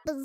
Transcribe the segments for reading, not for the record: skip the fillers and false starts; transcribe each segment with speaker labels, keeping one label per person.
Speaker 1: School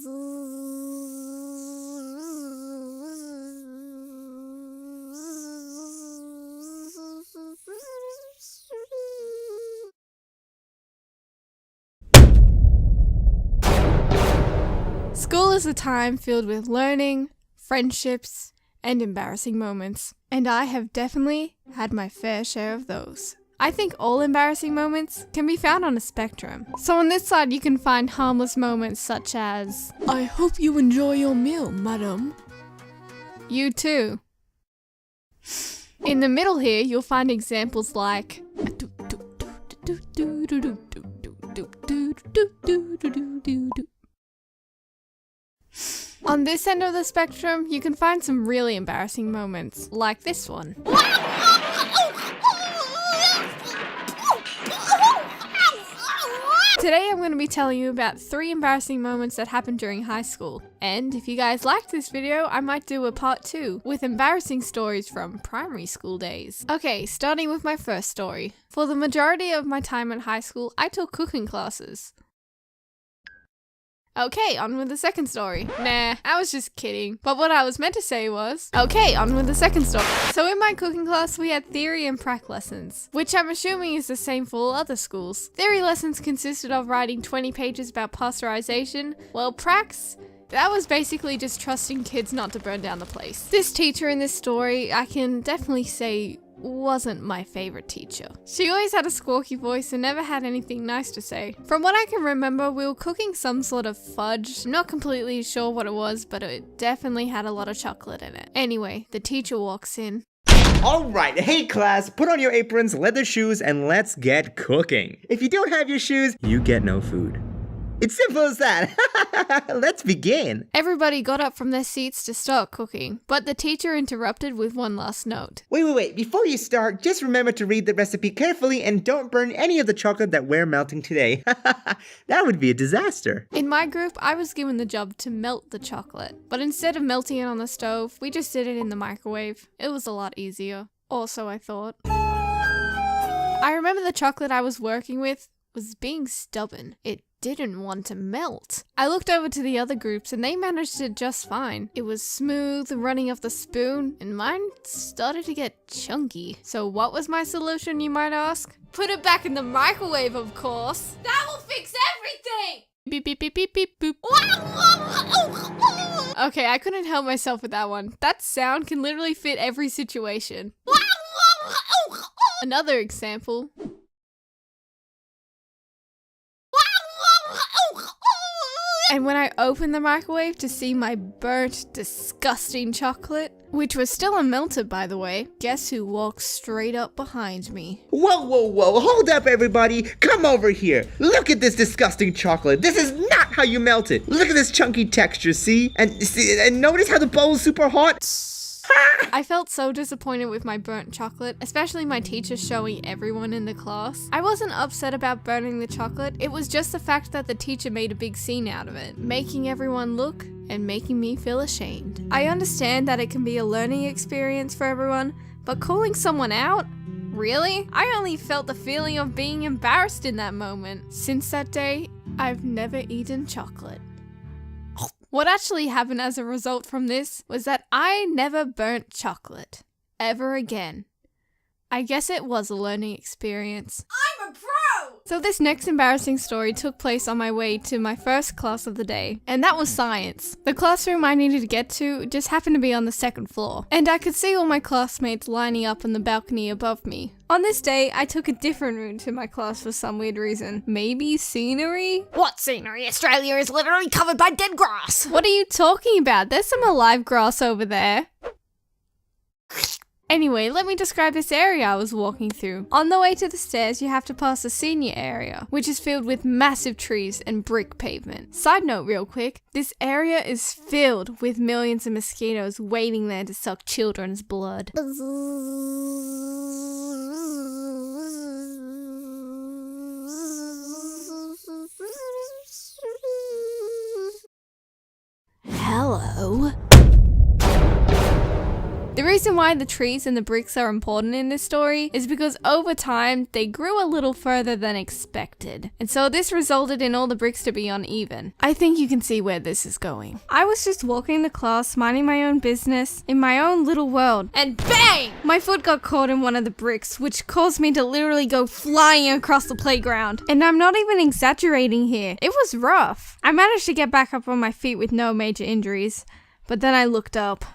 Speaker 1: is a time filled with learning, friendships, and embarrassing moments. And I have definitely had my fair share of those. I think all embarrassing moments can be found on a spectrum. So on this side you can find harmless moments such as, "I hope you enjoy your meal, madam." You too. In the middle here you'll find examples like, on this end of the spectrum, you can find some really embarrassing moments, like this one. Today I'm going to be telling you about 3 embarrassing moments that happened during high school. And if you guys liked this video, I might do a part 2 with embarrassing stories from primary school days. Okay, starting with my first story. For the majority of my time at high school, I took cooking classes. Okay, on with the second story. Nah, I was just kidding. But what I was meant to say was, okay, on with the second story. So in my cooking class, we had theory and prac lessons, which I'm assuming is the same for all other schools. Theory lessons consisted of writing 20 pages about pasteurization, while pracs, that was basically just trusting kids not to burn down the place. This teacher in this story, I can definitely say, wasn't my favorite teacher. She always had a squawky voice and never had anything nice to say. From what I can remember, we were cooking some sort of fudge. I'm not completely sure what it was, but it definitely had a lot of chocolate in it. Anyway, the teacher walks in.
Speaker 2: Alright, hey class, put on your aprons, leather shoes, and let's get cooking. If you don't have your shoes, you get no food. It's simple as that. Let's begin.
Speaker 1: Everybody got up from their seats to start cooking, but the teacher interrupted with one last note.
Speaker 2: Wait. Before you start, just remember to read the recipe carefully and don't burn any of the chocolate that we're melting today. That would be a disaster.
Speaker 1: In my group, I was given the job to melt the chocolate, but instead of melting it on the stove, we just did it in the microwave. It was a lot easier. Also, I thought. I remember the chocolate I was working with was being stubborn. It didn't want to melt. I looked over to the other groups and they managed it just fine. It was smooth, running off the spoon, and mine started to get chunky. So what was my solution, you might ask? Put it back in the microwave, of course. That will fix everything! Beep beep beep beep beep boop. Okay, I couldn't help myself with that one. That sound can literally fit every situation. Another example. And when I opened the microwave to see my burnt, disgusting chocolate, which was still unmelted by the way, guess who walked straight up behind me?
Speaker 2: Whoa, hold up everybody, come over here. Look at this disgusting chocolate. This is not how you melt it. Look at this chunky texture, see? And notice how the bowl is super hot?
Speaker 1: I felt so disappointed with my burnt chocolate, especially my teacher showing everyone in the class. I wasn't upset about burning the chocolate, it was just the fact that the teacher made a big scene out of it, making everyone look and making me feel ashamed. I understand that it can be a learning experience for everyone, but calling someone out? Really? I only felt the feeling of being embarrassed in that moment. Since that day, I've never eaten chocolate. What actually happened as a result from this was that I never burnt chocolate. Ever again. I guess it was a learning experience. I'm a pro! So this next embarrassing story took place on my way to my first class of the day, and that was science. The classroom I needed to get to just happened to be on the 2nd floor, and I could see all my classmates lining up on the balcony above me. On this day, I took a different route to my class for some weird reason. Maybe scenery? What scenery? Australia is literally covered by dead grass! What are you talking about? There's some alive grass over there. Anyway, let me describe this area I was walking through. On the way to the stairs, you have to pass the senior area, which is filled with massive trees and brick pavement. Side note real quick, this area is filled with millions of mosquitoes waiting there to suck children's blood. Hello. The reason why the trees and the bricks are important in this story is because over time, they grew a little further than expected. And so this resulted in all the bricks to be uneven. I think you can see where this is going. I was just walking to class, minding my own business, in my own little world, and bang! My foot got caught in one of the bricks, which caused me to literally go flying across the playground. And I'm not even exaggerating here. It was rough. I managed to get back up on my feet with no major injuries, but then I looked up.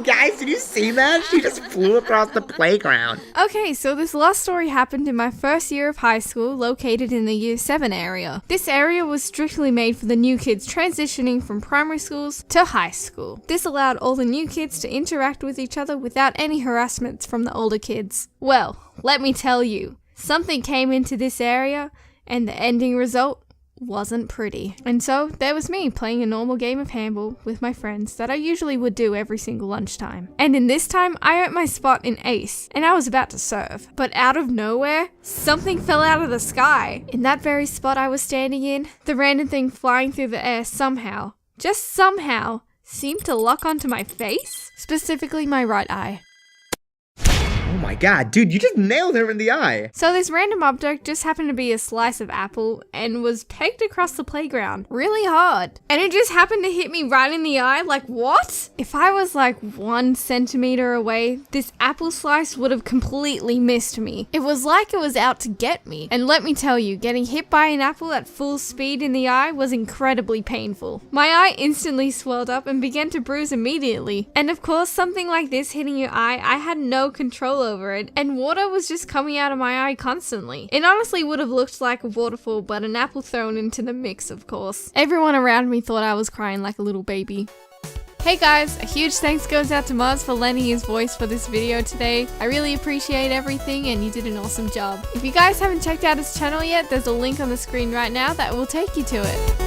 Speaker 2: Guys, did you see that? She just flew across the playground.
Speaker 1: Okay, so this last story happened in my first year of high school, located in the Year 7 area. This area was strictly made for the new kids transitioning from primary schools to high school. This allowed all the new kids to interact with each other without any harassments from the older kids. Well, let me tell you, something came into this area, and the ending result wasn't pretty. And so there was me playing a normal game of handball with my friends that I usually would do every single lunchtime. And in this time, I earned my spot in ace, and I was about to serve. But out of nowhere, something fell out of the sky. In that very spot I was standing in, the random thing flying through the air somehow, just somehow, seemed to lock onto my face, specifically my right eye.
Speaker 2: Oh my god, dude, you just nailed her in the eye.
Speaker 1: So this random object just happened to be a slice of apple and was pegged across the playground really hard. And it just happened to hit me right in the eye. Like, what? If I was like 1 centimeter away, this apple slice would have completely missed me. It was like it was out to get me. And let me tell you, getting hit by an apple at full speed in the eye was incredibly painful. My eye instantly swelled up and began to bruise immediately. And of course, something like this hitting your eye, I had no control over it, and water was just coming out of my eye constantly. It honestly would have looked like a waterfall, but an apple thrown into the mix, of course. Everyone around me thought I was crying like a little baby. Hey guys, a huge thanks goes out to Mars for lending his voice for this video today. I really appreciate everything and you did an awesome job. If you guys haven't checked out his channel yet, there's a link on the screen right now that will take you to it.